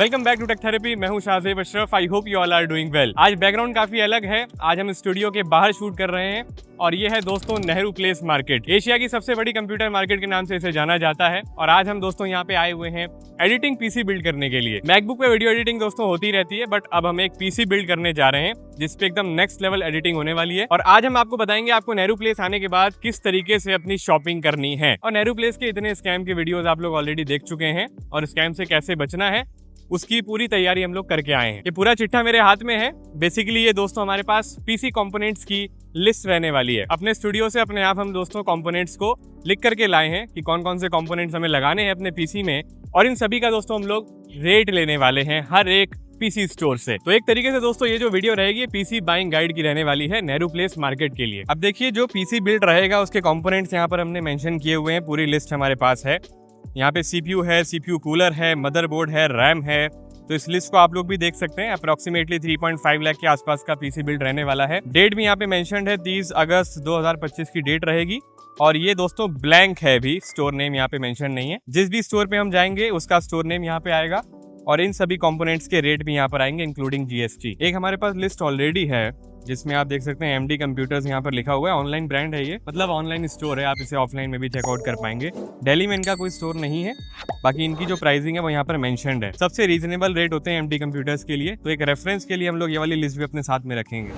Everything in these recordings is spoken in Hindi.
Welcome back to tech therapy. मैं हूं Shahzeb Ashraf. I hope you all are doing well. आज बैकग्राउंड काफी अलग है। आज हम स्टूडियो के बाहर शूट कर रहे हैं और ये है दोस्तों नेहरू प्लेस मार्केट। एशिया की सबसे बड़ी कंप्यूटर मार्केट के नाम से इसे जाना जाता है। और आज हम दोस्तों यहाँ पे आए हुए हैं एडिटिंग पीसी बिल्ड करने के लिए। मैकबुक पे वीडियो एडिटिंग दोस्तों होती रहती है, बट अब हम एक पीसी बिल्ड करने जा रहे हैं जिसपे एकदम नेक्स्ट लेवल एडिटिंग होने वाली है। और आज हम आपको बताएंगे आपको नेहरू प्लेस आने के बाद किस तरीके से अपनी शॉपिंग करनी है। और नेहरू प्लेस के इतने स्कैम के वीडियोस आप लोग ऑलरेडी देख चुके हैं और स्कैम से कैसे बचना है उसकी पूरी तैयारी हम लोग करके आए हैं। ये पूरा चिट्ठा मेरे हाथ में है। बेसिकली ये दोस्तों हमारे पास पीसी कंपोनेंट्स की लिस्ट रहने वाली है। अपने स्टूडियो से अपने आप हम दोस्तों कंपोनेंट्स को लिख करके लाए हैं कि कौन कौन से कंपोनेंट्स हमें लगाने हैं अपने पीसी में, और इन सभी का दोस्तों हम लोग रेट लेने वाले हैं हर एक पीसी स्टोर से। तो एक तरीके से दोस्तों ये जो वीडियो रहेगी पीसी बाइंग गाइड की रहने वाली है नेहरू प्लेस मार्केट के लिए। अब देखिए जो पीसी बिल्ड रहेगा उसके कंपोनेंट्स यहाँ पर हमने मेंशन किए हुए हैं, पूरी लिस्ट हमारे पास है। यहाँ पे सीपीयू है, सीपीयू कूलर है, मदरबोर्ड है, रैम है। तो इस लिस्ट को आप लोग भी देख सकते हैं। अप्रोक्सीमेटली 3.5 लाख के आसपास का पीसी बिल्ड रहने वाला है। डेट भी यहाँ पे मेंशन्ड है, 30 अगस्त 2025 की डेट रहेगी। और ये दोस्तों ब्लैंक है, भी स्टोर नेम यहाँ पे मेंशन नहीं है। जिस भी स्टोर पे हम जाएंगे उसका स्टोर नेम यहाँ पे आएगा और इन सभी कंपोनेंट्स के रेट भी यहाँ पर आएंगे इंक्लूडिंग जीएसटी। एक हमारे पास लिस्ट ऑलरेडी है जिसमें आप देख सकते हैं एमडी कंप्यूटर्स यहाँ पर लिखा हुआ है। ऑनलाइन ब्रांड है ये, मतलब ऑनलाइन स्टोर है, आप इसे ऑफलाइन में भी चेकआउट कर पाएंगे। दिल्ली में इनका कोई स्टोर नहीं है, बाकी इनकी जो प्राइसिंग है वो यहाँ पर मेंशन्ड है। सबसे रीजनेबल रेट होते हैं एमडी कंप्यूटर्स के लिए। तो एक रेफरेंस के लिए हम लोग ये वाली लिस्ट भी अपने साथ में रखेंगे।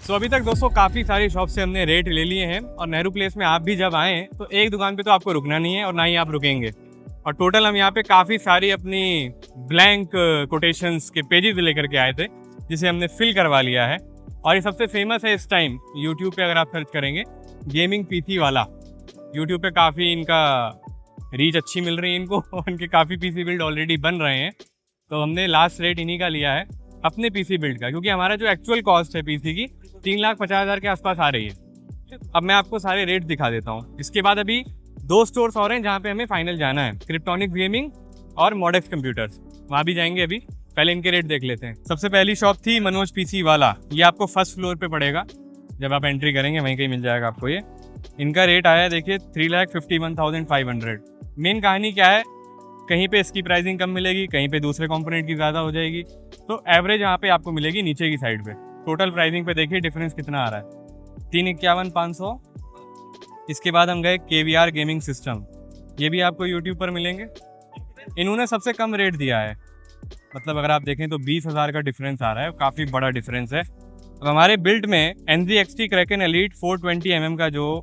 तो अभी तक दोस्तों काफ़ी सारी शॉप से हमने रेट ले लिए हैं। और नेहरू प्लेस में आप भी जब आएँ तो एक दुकान पे तो आपको रुकना नहीं है और ना ही आप रुकेंगे। और टोटल हम यहाँ पे काफ़ी सारी अपनी ब्लैंक कोटेशंस के पेजेस लेकर के आए थे जिसे हमने फिल करवा लिया है। और ये सबसे फेमस है इस टाइम यूट्यूब पे, अगर आप सर्च करेंगे गेमिंग पीसी वाला। यूट्यूब पे काफ़ी इनका रीच अच्छी मिल रही है इनको और इनके काफ़ी पीसी बिल्ड ऑलरेडी बन रहे हैं। तो हमने लास्ट रेट इन्हीं का लिया है अपने पीसी बिल्ड का, क्योंकि हमारा जो एक्चुअल कॉस्ट है पीसी की 3,50,000 के आसपास आ रही है। अब मैं आपको सारे रेट दिखा देता हूँ। इसके बाद अभी 2 स्टोर्स और हैं जहाँ पे हमें फाइनल जाना है, क्रिप्टोनिक्स गेमिंग और मॉडेक्स कंप्यूटर्स। वहाँ भी जाएंगे। अभी पहले इनके रेट देख लेते हैं। सबसे पहली शॉप थी मनोज पीसी वाला। ये आपको फर्स्ट फ्लोर पे पड़ेगा, जब आप एंट्री करेंगे वहीं कहीं मिल जाएगा आपको ये। इनका रेट आया देखिए 3,51,500। मेन कहानी क्या है, कहीं पे इसकी प्राइसिंग कम मिलेगी, कहीं पे दूसरे कंपोनेंट की ज़्यादा हो जाएगी। तो एवरेज यहाँ पे आपको मिलेगी नीचे की साइड पे। टोटल प्राइसिंग पे देखिए डिफरेंस कितना आ रहा है, 3,51,500। इसके बाद हम गए केवीआर गेमिंग सिस्टम। ये भी आपको यूट्यूब पर मिलेंगे। इन्होंने सबसे कम रेट दिया है, मतलब अगर आप देखें तो 20,000 का डिफरेंस आ रहा है, काफ़ी बड़ा डिफरेंस है। अब हमारे बिल्ड में NZXT Kraken Elite 420 mm का जो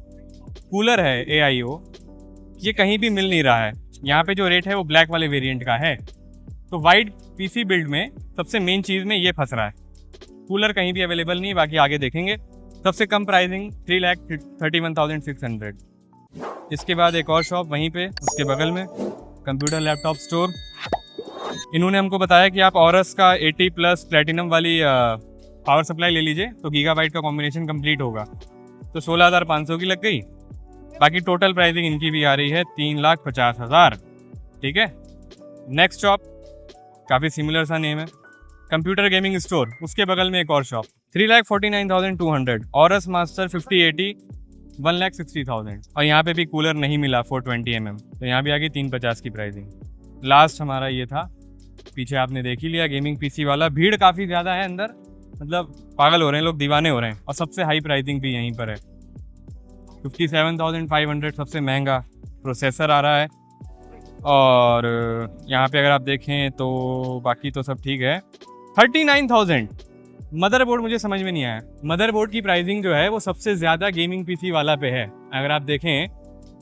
कूलर है AIO, ये कहीं भी मिल नहीं रहा है। यहाँ पे जो रेट है वो ब्लैक वाले वेरिएंट का है। तो वाइड पीसी बिल्ड में सबसे मेन चीज़ में ये फंस रहा है। कूलर कहीं भी अवेलेबल नहीं, बाकी आगे देखेंगे। सबसे कम प्राइसिंग 3,31,600। इसके बाद एक और शॉप वहीं पे उसके बगल में, कंप्यूटर लैपटॉप स्टोर। इन्होंने हमको बताया कि आप ऑरस का 80+ प्लेटिनम वाली पावर सप्लाई ले लीजिए तो गीगाबाइट का कॉम्बिनेशन कंप्लीट होगा। तो 16,500 की लग गई। बाकी टोटल प्राइसिंग इनकी भी आ रही है 3,50,000। ठीक है। नेक्स्ट शॉप काफ़ी सिमिलर सा नेम है, कंप्यूटर गेमिंग स्टोर। उसके बगल में एक और शॉप 3,49,200। Aurus master 5080 1,60,000। और यहाँ पे भी कूलर नहीं मिला 420 mm, तो यहाँ भी आ गई 350 की प्राइसिंग। लास्ट हमारा ये था, पीछे आपने देख ही लिया, गेमिंग पीसी वाला। भीड़ काफ़ी ज़्यादा है अंदर, मतलब पागल हो रहे हैं लोग, दीवाने हो रहे हैं। और सबसे हाई प्राइसिंग भी यहीं पर है, 57,500 सबसे महंगा प्रोसेसर आ रहा है। और यहाँ पे अगर आप देखें तो बाकी तो सब ठीक है। 39,000। मदरबोर्ड मुझे समझ में नहीं आया। मदरबोर्ड की प्राइसिंग जो है वो सबसे ज़्यादा गेमिंग पीसी वाला पे है। अगर आप देखें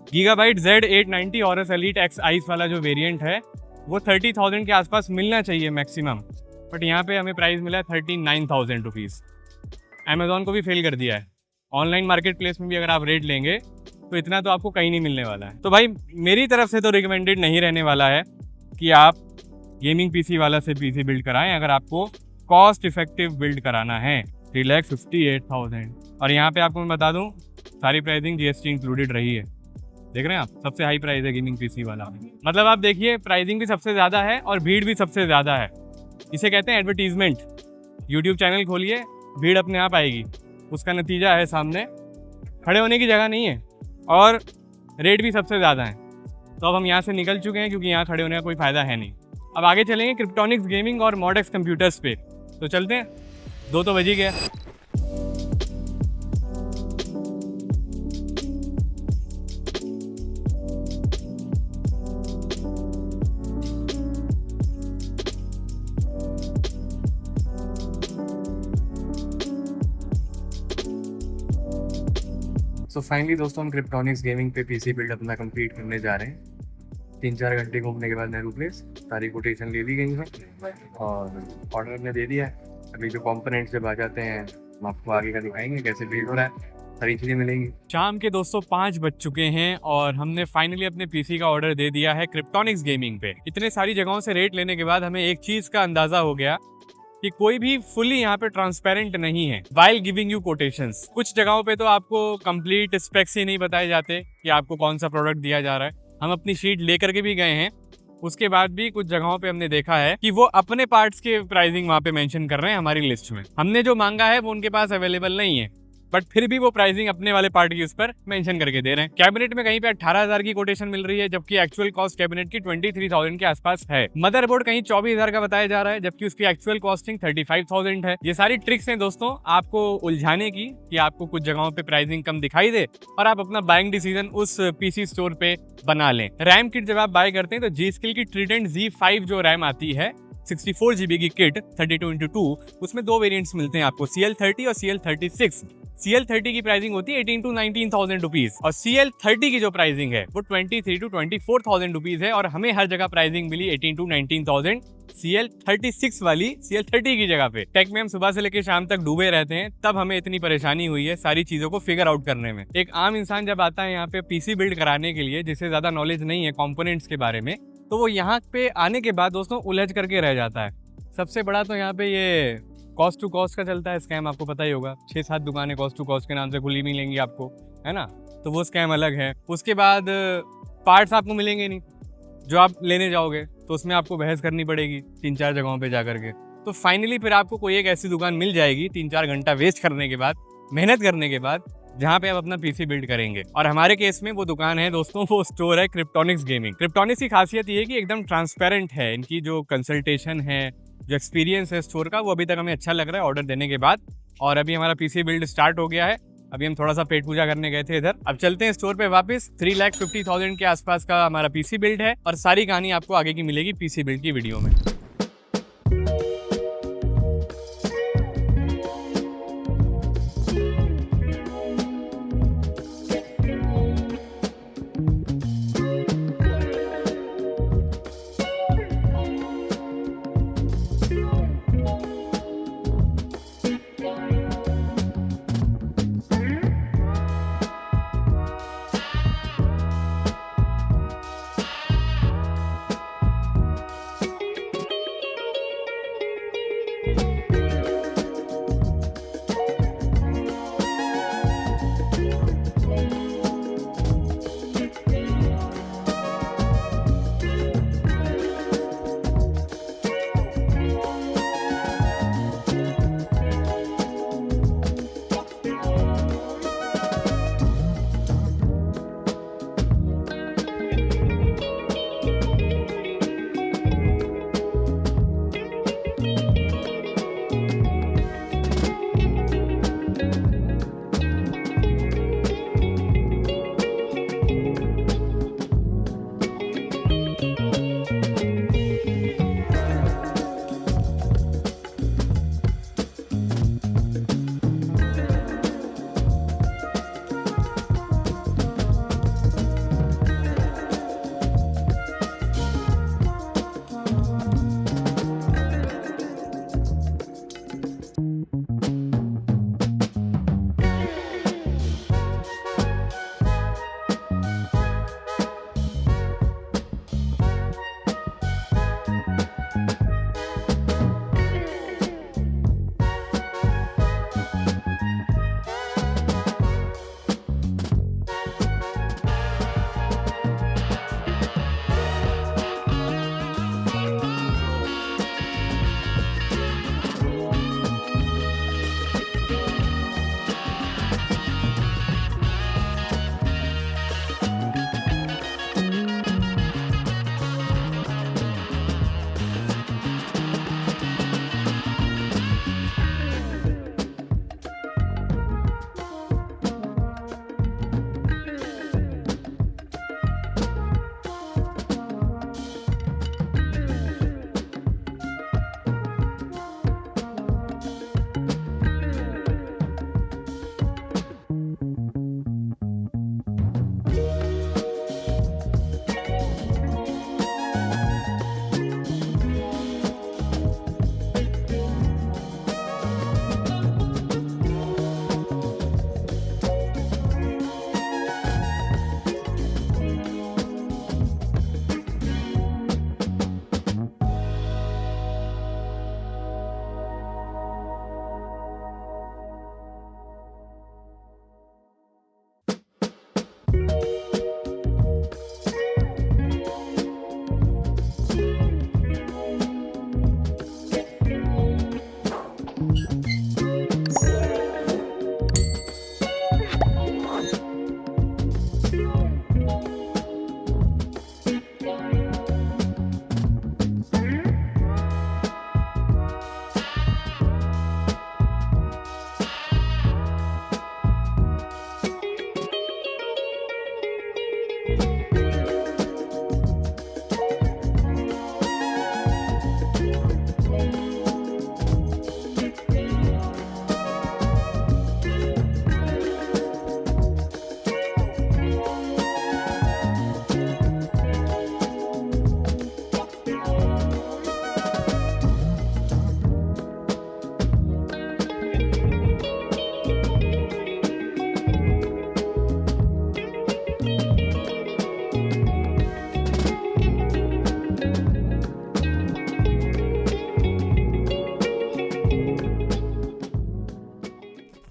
गीगाबाइट Z890 और एलीट एक्स आइस वाला जो वेरिएंट है वो 30,000 के आसपास मिलना चाहिए मैक्सिमम, बट यहाँ पे हमें प्राइस मिला है 39,000 रुपीज़। अमेज़ॉन को भी फेल कर दिया है। ऑनलाइन मार्केट प्लेस में भी अगर आप रेट लेंगे तो इतना तो आपको कहीं नहीं मिलने वाला है। तो भाई मेरी तरफ से तो रिकमेंडेड नहीं रहने वाला है कि आप गेमिंग पीसी वाला से पीसी बिल्ड कराएं अगर आपको कॉस्ट इफेक्टिव बिल्ड कराना है। 3,58,000। और यहाँ पे आपको मैं बता दूँ सारी प्राइसिंग GST इंक्लूडेड रही है। देख रहे हैं आप, सबसे हाई प्राइस है गेमिंग पीसी वाला। मतलब आप देखिए प्राइसिंग भी सबसे ज़्यादा है और भीड़ भी सबसे ज़्यादा है। इसे कहते हैं एडवर्टीजमेंट। यूट्यूब चैनल खोलिए, भीड़ अपने आप आएगी। उसका नतीजा है सामने, खड़े होने की जगह नहीं है और रेट भी सबसे ज़्यादा है। तो अब हम यहाँ से निकल चुके हैं क्योंकि यहाँ खड़े होने का कोई फ़ायदा है नहीं। अब आगे चलेंगे क्रिप्टोनिक्स गेमिंग और मॉडेक्स कंप्यूटर्स पे। तो चलते हैं, 2 तो बज ही गया। तो फाइनली दोस्तों हम क्रिप्टोनिक्स गेमिंग पे पीसी बिल्ड अपना कंप्लीट करने जा रहे हैं। 3-4 घंटे घूमने के बाद नेहरू प्लेस सारी कोटेशन ले ली गई है और ऑर्डर हमने दे दिया है। अभी जो कंपोनेंट्स जब आ जाते हैं हम आपको आगे का दिखाएंगे कैसे बिल्ड हो रहा है, सारी चीज़ें मिलेंगी। शाम के दोस्तों 5 बज चुके हैं और हमने फाइनली अपने पीसी का ऑर्डर दे दिया है क्रिप्टोनिक्स गेमिंग पे। इतने सारी जगहों से रेट लेने के बाद हमें एक चीज़ का अंदाजा हो गया कि कोई भी फुली यहाँ पे ट्रांसपेरेंट नहीं है वाइल गिविंग यू कोटेशंस। कुछ जगहों पे तो आपको कंप्लीट स्पेक्स ही नहीं बताए जाते कि आपको कौन सा प्रोडक्ट दिया जा रहा है। हम अपनी शीट लेकर के भी गए हैं, उसके बाद भी कुछ जगहों पे हमने देखा है कि वो अपने पार्ट्स के प्राइसिंग वहाँ पे मेंशन कर रहे हैं हमारी लिस्ट में। हमने जो मांगा है वो उनके पास अवेलेबल नहीं है, बट फिर भी वो प्राइसिंग अपने वाले पार्ट की उस पर मेंशन करके दे रहे हैं। कैबिनेट में कहीं पे 18,000 की कोटेशन मिल रही है जबकि एक्चुअल कॉस्ट कैबिनेट की 23,000 के आसपास है। मदरबोर्ड कहीं 24,000 का बताया जा रहा है जबकि उसकी एक्चुअल कॉस्टिंग 35,000 है। ये सारी ट्रिक्स हैं दोस्तों आपको उलझाने की कि आपको कुछ जगहों पे प्राइसिंग कम दिखाई दे और आप अपना बाइंग डिसीजन उस पीसी स्टोर पे बना लें। रैम किट जब आप बाय करते हैं तो G-Skill की Trident Z5 जो रैम आती है 64 GB की किट 32x2, उसमें 2 वेरिएंट्स मिलते हैं आपको, CL30 और CL36। CL30 की प्राइसिंग होती है 18 to 19,000 रुपीज और CL30 की जो प्राइसिंग है वो 23 to 24,000 रुपीज है। और हमें हर जगह प्राइसिंग मिली 18 to 19,000 CL36 वाली CL30 की जगह पे। टेक में हम सुबह से लेकर शाम तक डूबे रहते हैं, तब हमें इतनी परेशानी हुई है सारी चीजों को फिगर आउट करने में। एक आम इंसान जब आता है यहाँ पे पीसी बिल्ड कराने के लिए, जिसे ज्यादा नॉलेज नहीं है कंपोनेंट्स के बारे में, तो वो यहाँ पे आने के बाद दोस्तों उलझ करके रह जाता है। सबसे बड़ा तो यहाँ पे ये कॉस्ट टू कॉस्ट का चलता है स्कैम, आपको पता ही होगा। 6-7 दुकानें कॉस्ट टू कॉस्ट के नाम से खुली मिलेंगी आपको, है ना, तो वो स्कैम अलग है। उसके बाद पार्ट्स आपको मिलेंगे नहीं, जो आप लेने जाओगे तो उसमें आपको बहस करनी पड़ेगी 3-4 जगहों पे जा करके। तो फाइनली फिर आपको कोई एक ऐसी दुकान मिल जाएगी 3-4 घंटा वेस्ट करने के बाद, मेहनत करने के बाद, जहाँ पे आप अपना पीसी बिल्ड करेंगे। और हमारे केस में वो दुकान है दोस्तों, वो स्टोर है क्रिप्टोनिक्स गेमिंग। क्रिप्टोनिक्स की खासियत ये है कि एकदम ट्रांसपेरेंट है। इनकी जो कंसल्टेशन है, जो एक्सपीरियंस है स्टोर का, वो अभी तक हमें अच्छा लग रहा है ऑर्डर देने के बाद। और अभी हमारा पीसी बिल्ड स्टार्ट हो गया है। अभी हम थोड़ा सा पेट पूजा करने गए थे इधर, अब चलते हैं स्टोर पे वापस। 3,50,000 के आसपास का हमारा पीसी बिल्ड है और सारी कहानी आपको आगे की मिलेगी पीसी बिल्ड की वीडियो में।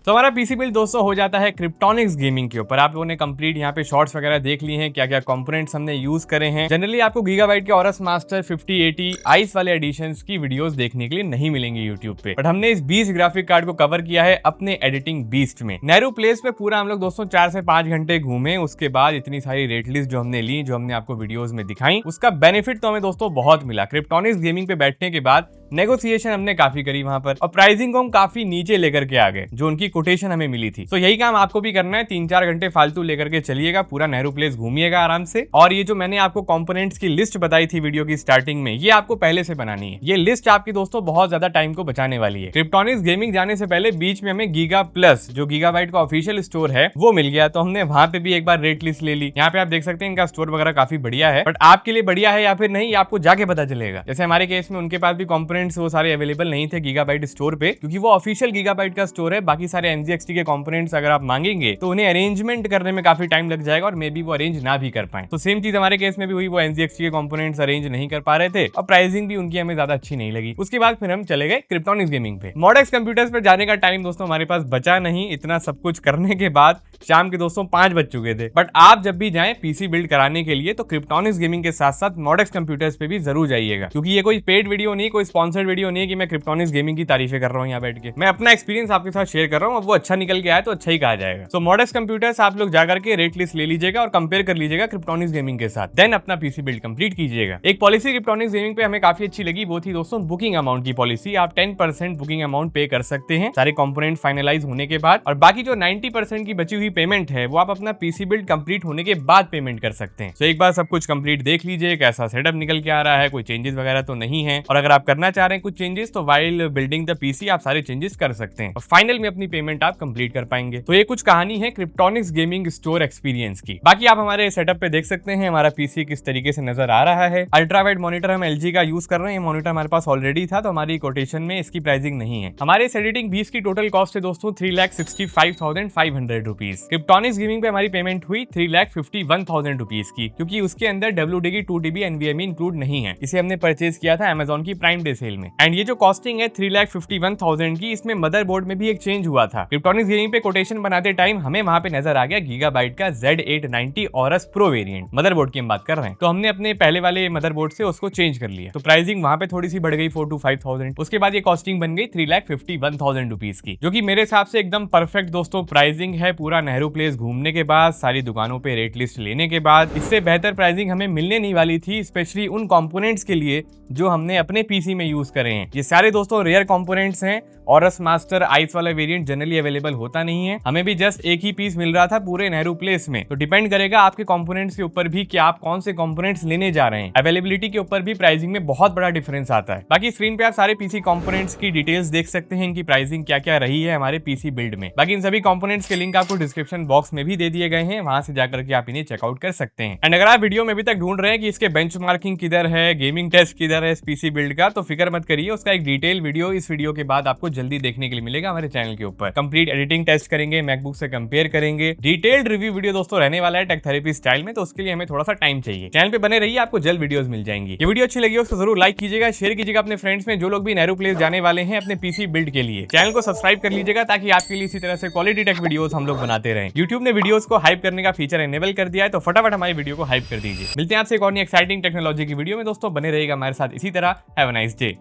तो हमारा पीसी बिल्ड दोस्तों हो जाता है क्रिप्टोनिक्स गेमिंग के ऊपर। आप लोगों ने कंप्लीट यहाँ पे शॉर्ट्स वगैरह देख लिए हैं, क्या क्या कंपोनेंट्स हमने यूज करे हैं। जनरली आपको गीगाबाइट के ऑरस मास्टर 5080 आइस वाले एडिशंस की वीडियोस देखने के लिए नहीं मिलेंगे यूट्यूब पे, बट हमने इस 20 ग्राफिक कार्ड को कवर किया है अपने एडिटिंग बीस्ट में। नेहरू प्लेस पे पूरा हम लोग दोस्तों 4 से 5 घंटे घूमे, उसके बाद इतनी सारी रेट लिस्ट जो हमने ली, जो हमने आपको वीडियोस में दिखाई, उसका बेनिफिट तो हमें दोस्तों बहुत मिला। क्रिप्टोनिक्स गेमिंग पे बैठने के बाद नेगोशिएशन हमने काफी करी वहां पर, और प्राइसिंग को हम काफी नीचे लेकर के आ गए जो उनकी कोटेशन हमें मिली थी। तो यही काम आपको भी करना है, 3-4 घंटे फालतू लेकर के चलिएगा, पूरा नेहरू प्लेस घूमिएगा आराम से। और ये जो मैंने आपको कंपोनेंट्स की लिस्ट बताई थी वीडियो की स्टार्टिंग में, ये आपको पहले से बनानी है। ये लिस्ट आपकी दोस्तों बहुत ज्यादा टाइम को बचाने वाली है। क्रिप्टोनिक्स गेमिंग जाने से पहले बीच में हमें गीगा प्लस जो गीगाबाइट का ऑफिशियल स्टोर है वो मिल गया, तो हमने वहां पे भी एक बार रेट लिस्ट ले ली। यहाँ पे आप देख सकते हैं इनका स्टोर वगैरह काफी बढ़िया है, बट आपके लिए बढ़िया है या फिर नहीं आपको जाके पता चलेगा। जैसे हमारे केस में उनके पास भी कंपोनेंट्स वो सारे अवेलेबल नहीं थे गीगाबाइट स्टोर पे, क्योंकि वो ऑफिशियल गीगाबाइट का स्टोर है। बाकी सारे NZXT के कंपोनेंट्स अगर आप मांगेंगे तो उन्हें अरेंजमेंट करने में काफी टाइम लग जाएगा, और मे बी वो अरेंज ना भी कर पाए। तो सेम चीज हमारे केस में भी हुई, वो NZXT के कंपोनेंट्स अरेंज नहीं कर पा रहे थे, और प्राइसिंग भी उनकी हमें ज्यादा अच्छी नहीं लगी। उसके बाद फिर हम चले गए क्रिप्टोनिक्स गेमिंग पे। मॉडेक्स कंप्यूटर्स पे जाने का टाइम दोस्तों हमारे पास बचा नहीं। इतना सब कुछ करने के बाद शाम के दोस्तों 5 बज चुके थे। बट आप जब भी जाएं पीसी बिल्ड कराने के लिए तो क्रिप्टोनिक्स गेमिंग के साथ साथ मॉडेक्स कंप्यूटर्स पे भी जरूर जाइएगा, क्योंकि ये कोई पेड वीडियो नहीं, कोई स्पॉन्सर्ड वीडियो नहीं है कि मैं क्रिप्टोनिक्स गेमिंग की तारीफें कर रहा हूँ यहाँ बैठ के। मैं अपना एक्सपीरियंस आपके साथ शेयर कर रहा हूँ, अब वो अच्छा निकल के आया तो अच्छा ही कहा जाएगा। सो मॉडेक्स कंप्यूटर्स आप लोग जाकर के रेट लिस्ट ले लीजिएगा और कंपेयर कर लीजिएगा क्रिप्टोनिक्स गेमिंग के साथ, देन अपना पीसी बिल्ड कंप्लीट कीजिएगा। एक पॉलिसी क्रिप्टोनिक्स गेमिंग पे हमें काफी अच्छी लगी, वो थी दोस्तों बुकिंग अमाउंट की पॉलिसी। आप 10% बुकिंग अमाउंट पे कर सकते हैं सारे कंपोनेंट फाइनलाइज होने के बाद, और बाकी जो 90% की बची हुई पेमेंट है वो आप अपना पीसी बिल्ड कंप्लीट होने के बाद पेमेंट कर सकते हैं। तो एक बार सब कुछ कंप्लीट देख लीजिए, कैसा सेटअप निकल के आ रहा है, कोई चेंजेस वगैरह तो नहीं है, और अगर आप करना चाह रहे हैं कुछ चेंजेस तो वाइल बिल्डिंग द पीसी आप सारे चेंजेस कर सकते हैं, और फाइनल में अपनी पेमेंट आप कंप्लीट कर पाएंगे। तो ये कुछ कहानी है क्रिप्टोनिक्स गेमिंग स्टोर एक्सपीरियंस की। बाकी आप हमारे सेटअप पे देख सकते हैं हमारा पीसी किस तरीके से नजर आ रहा है। अल्ट्रा वाइड मॉनिटर हम LG का यूज कर रहे हैं, मॉनिटर हमारे पास ऑलरेडी था तो हमारी कोटेशन में इसकी प्राइसिंग नहीं है। हमारे इस एडिटिंग 20 की टोटल कॉस्ट है दोस्तों 3,65,500 रुपीज। क्रिप्टोनिक्स गेमिंग पे हमारी पेमेंट हुई 3,51,000 रुपीज की, क्योंकि उसके अंदर WD की 2TB NVMe इंक्लूड नहीं है। इसे हमने परचेज किया था Amazon की प्राइम डे सेल में। एंड ये जो कॉस्टिंग है 3,51,000 की, इसमें मदरबोर्ड में भी एक चेंज हुआ था। क्रिप्टोनिक्स गेमिंग पे कोटेशन बनाते टाइम हमें वहां पे नजर आ गया गीगाबाइट का Z890 Aurus pro variant, motherboard की हम बात कर रहे हैं। तो हमने अपने पहले वाले मदरबोर्ड से उसको चेंज कर लिया, तो प्राइसिंग वहां पे थोड़ी सी बढ़ गई 4 to 5,000। उसके बाद ये कॉस्टिंग बन गई 3,51,000 रुपीज की, जो कि मेरे हिसाब से एकदम परफेक्ट दोस्तों प्राइसिंग है। पूरा नेहरू प्लेस घूमने के बाद, सारी दुकानों पे रेट लिस्ट लेने के बाद, इससे बेहतर प्राइसिंग हमें मिलने नहीं वाली थी, स्पेशली उन कंपोनेंट्स के लिए जो हमने अपने पीसी में यूज करे हैं। ये सारे दोस्तों रेयर कंपोनेंट्स हैं। ऑरस मास्टर आइस वाला वेरिएंट जनरली अवेलेबल होता नहीं है, हमें भी जस्ट एक ही पीस मिल रहा था पूरे नेहरू प्लेस में। तो डिपेंड करेगा आपके कंपोनेंट्स के ऊपर भी कि आप कौन से कंपोनेंट्स लेने जा रहे हैं। अवेलेबिलिटी के ऊपर भी प्राइसिंग में बहुत बड़ा डिफरेंस आता है। बाकी स्क्रीन पे आप सारे पीसी कंपोनेंट्स की डिटेल्स देख सकते हैं, इनकी प्राइसिंग क्या क्या रही है हमारे पीसी बिल्ड में। बाकी इन सभी कंपोनेंट्स के लिंक आपको डिस्क्रिप्शन बॉक्स में भी दे दिए गए हैं, वहां से जाकर के आप इन्हें चेकआउट कर सकते हैं। एंड अगर आप वीडियो में अभी तक ढूंढ रहे हैं कि इसके बेंचमार्किंग किधर है, गेमिंग टेस्ट किधर है इस पीसी बिल्ड का, तो फिक्र मत करिए, उसका एक डिटेल वीडियो इस वीडियो के बाद आपको जल्दी देखने के लिए मिलेगा हमारे चैनल के ऊपर। कंप्लीट एडिटिंग टेस्ट करेंगे, मैकबुक से कंपेयर करेंगे, डिटेल्ड रिव्यू वीडियो दोस्तों रहने वाला है टेक थेरेपी स्टाइल में, तो उसके लिए हमें थोड़ा सा टाइम चाहिए। चैनल पे बने रहिए, आपको जल्द वीडियोस मिल जाएंगी। ये वीडियो अच्छी लगी हो तो जरूर लाइक कीजिएगा, शेयर कीजिएगा अपने फ्रेंड्स में, जो लोग भी नेहरू प्लेस जाने वाले हैं अपने पीसी बिल्ड के लिए। चैनल को सब्सक्राइब कर लीजिएगा ताकि आपके लिए इसी तरह से क्वालिटी टेक वीडियोस हम लोग बनाते रहें। यूट्यूब ने वीडियोस को हाइप करने का फीचर एनेबल कर दिया है, तो फटाफट हमारी वीडियो को हाइप कर दीजिए। मिलते हैं आपसे एक और एक्साइटिंग टेक्नोलॉजी की वीडियो में दोस्तों, बने रहेगा हमारे साथ इसी तरह। Have a nice day.